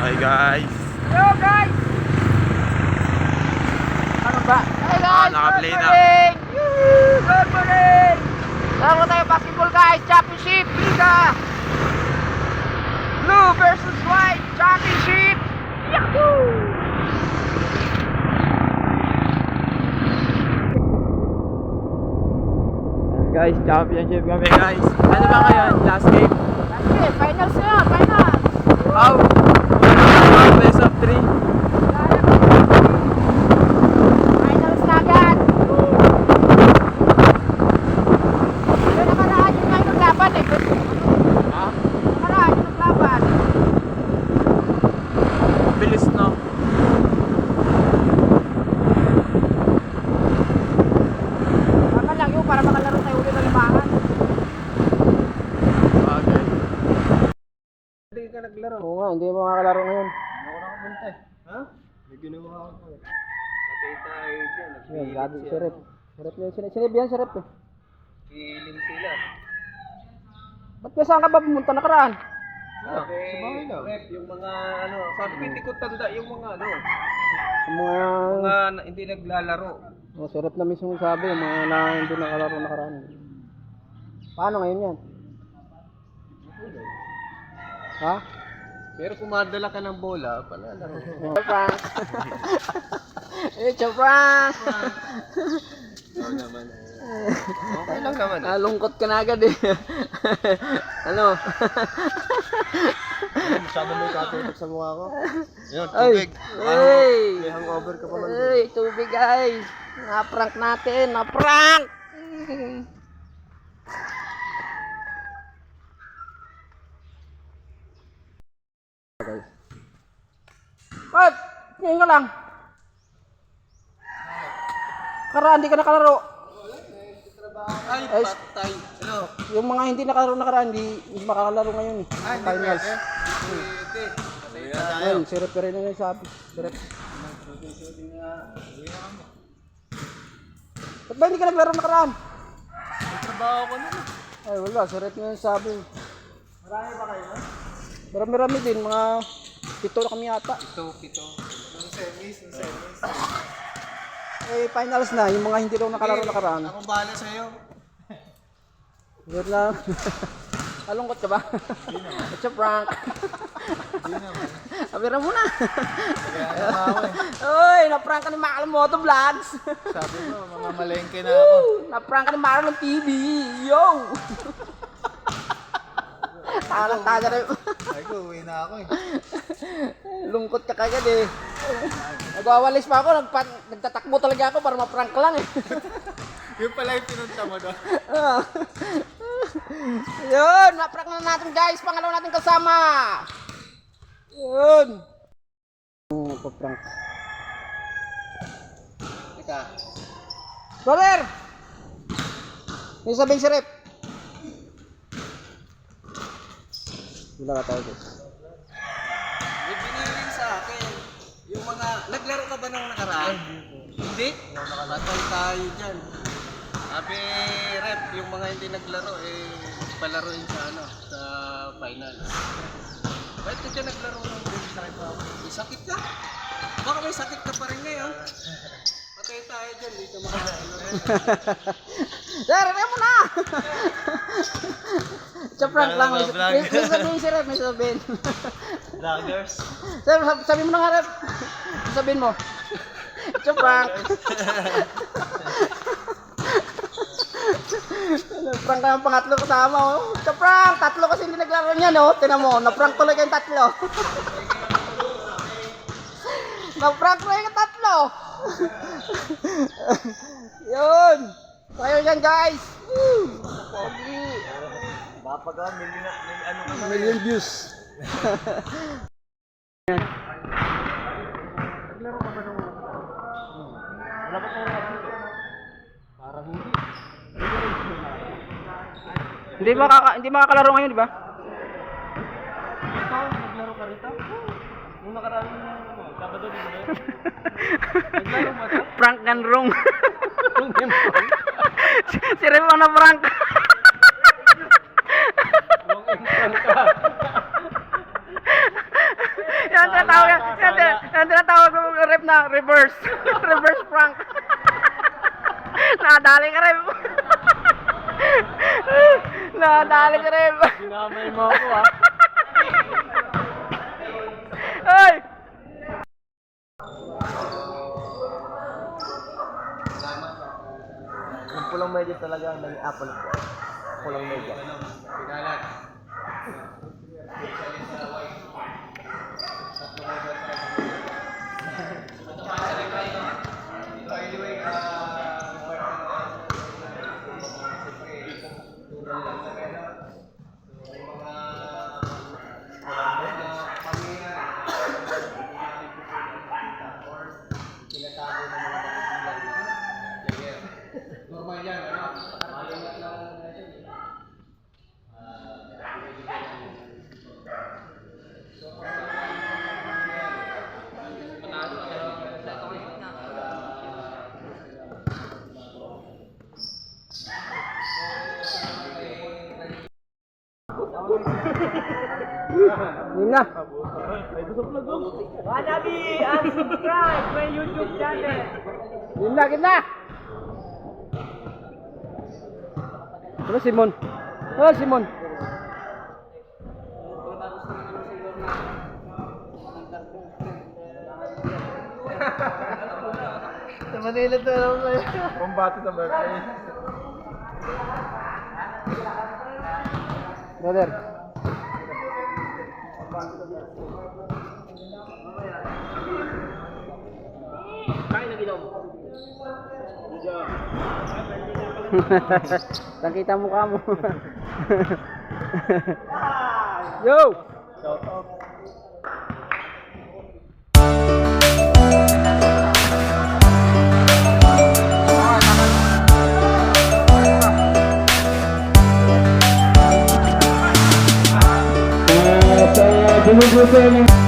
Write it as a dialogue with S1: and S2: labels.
S1: Hi guys.
S2: Hello guys! Ano ba? Hey guys!
S1: Naka-play
S2: Good
S1: na.
S2: morning! Good morning! Laro tayo basketball guys! Championship! Liga! Blue versus white! Championship! Yahoo!
S1: Ayan guys, championship kami guys. Ano ba ngayon? Last game?
S2: Okay, finals na yun! Finals!
S1: How? Best of 3.
S2: Finals na agad! Pero nakaraan yun nga yung naglaban eh.
S1: Ha?
S2: Nakaraan yung naglaban.
S1: Bilis no?
S2: Tama lang yun para makalaro tayo ulit ng limangan.
S1: Okay.
S3: Hindi ka naglaro.
S2: Oo nga, hindi mo makakalaro ngayon.
S3: Ako nakapunta eh. Ha? May ginawa ako eh. Nakita tayo dyan.
S2: Yan, gabi si Rep. Rep yan, sinip yan si Rep eh.
S3: Kiling sila.
S2: Ba't kaya saan ka ba pumunta nakaraan?
S3: Sa bahay lang. Rep, yung mga ano, sabi ko hindi ko tanda yung mga ano,
S2: Yung mga...
S3: hindi naglalaro.
S2: Oh, si Rep na mismo sabi, yung mga na hindi nakalaro nakaraan. Paano ngayon yan? Ha?
S3: Pero kung madala ka ng bola, palalaro.
S2: Prank! It's a prank!
S3: Oo naman. Okay lang naman.
S2: Nalungkot ka na agad eh. Ano?
S3: Masyado may katutok sa mukha ko. Yun,
S2: Ay!
S3: tubig.
S2: Hey!
S3: May hangover ka pa man.
S2: Hey! Tubig guys! Na-prank natin! Na-prank! Pat! Ngayon ka lang! Karaan, di ka nakalaro.
S3: Ay,
S2: Ay,
S3: patay. Ano?
S2: Yung mga hindi nakalaro nakaraan, hindi makakalaro ngayon eh.
S3: Ay, hindi
S2: Finals.
S3: pwede. Pwede. Patay tayo.
S2: Ayun, si Rep rin na yung sabi. Si Rep. Ba't ba hindi ka naglaro nakaraan?
S3: May trabaho ko na.
S2: Ay wala, si Rep na yung sabi. Marami ba kayo? Marami-rami din, mga 7 na kami yata.
S3: Pito. Nung semis.
S2: Eh, finals na, yung mga hindi daw nakalaro nakaraan.
S3: Ako bahala sa'yo.
S2: Yun lang. Malungkot ka ba? It's a prank. Abira mo na. Uy, na-prank ka ni Makal Moto Vlogs.
S3: Sabi mo, mamamalengke na ako.
S2: Na-prank ka ni Makal ng TV. Yo! Taga na.
S3: Ay ko, uwi na ako eh.
S2: Lungkot ka kagad eh. Nagwawalis pa ako, nagtatakbo talaga ako para ma-prank lang eh.
S3: Yung pala yung pinunta mo doon.
S2: Yun, ma-prank na natin guys, pangalawa natin kasama. Yun. Pa-prank.
S3: Teka.
S2: Brother! May sabihin si Rep. Wala ka tayo guys.
S3: May binilin sa akin. Yung mga, naglaro ka ba nung nakaraan? Hindi? Patay tayo dyan. Sabi, Rep, yung mga hindi naglaro, palaruin sa ano, sa final. Bakit ka dyan naglaro ng game sa akin? May sakit ka? Baka may sakit ka pa rin ngayon. Patay tayo dyan, dito makakalaro.
S2: Sir, ano mo na? Sa prank lang. May sabihin si Rep, may sabihin.
S3: Vloggers.
S2: Sir, sabi mo na nga Rep. Sabihin mo. It's a prank. Prank ka ng pangatlo kasama oh. It's a prank. Tatlo kasi hindi naglaro niya no. Tinan mo, na-prank tuloy kayong tatlo. Na-prank tuloy kayong tatlo. Yun. Kayo yan guys. Woo. Pogi.
S3: Mapagawa,
S2: Million views.
S3: Naglaro ka ba nung wala pa tayo dito? Parang hindi.
S2: Hindi makakalaro ngayon, di ba?
S3: Ikaw, naglaro ka rito? Nung nakaraan Sabado din ba? Naglaro mo ito?
S2: Prank and wrong. Si Rem ang na-prank.
S3: Long and ka.
S2: Yan, Ang tinatawag ng rep na reverse. Reverse prank. Nakadali ka rep. Nakadali ka rep.
S1: Sinamay mo ako ah.
S2: Ay!
S1: Yung pulang medyo talaga ang nag-apple ko. Pulang medyo.
S3: Pinalat. Normal yan, ano? Malingat lang natin.
S2: Yun na.
S1: Wannabe, unsubscribe my YouTube channel.
S2: Yun na. Ano Simon? Oh, Simon.
S1: Sa Manila to alam ko yun. Pambati sa birthday.
S2: Brother.
S1: Kain na ginom.
S2: Nakita mukha mo. Yo!
S1: Shout out.
S2: Sa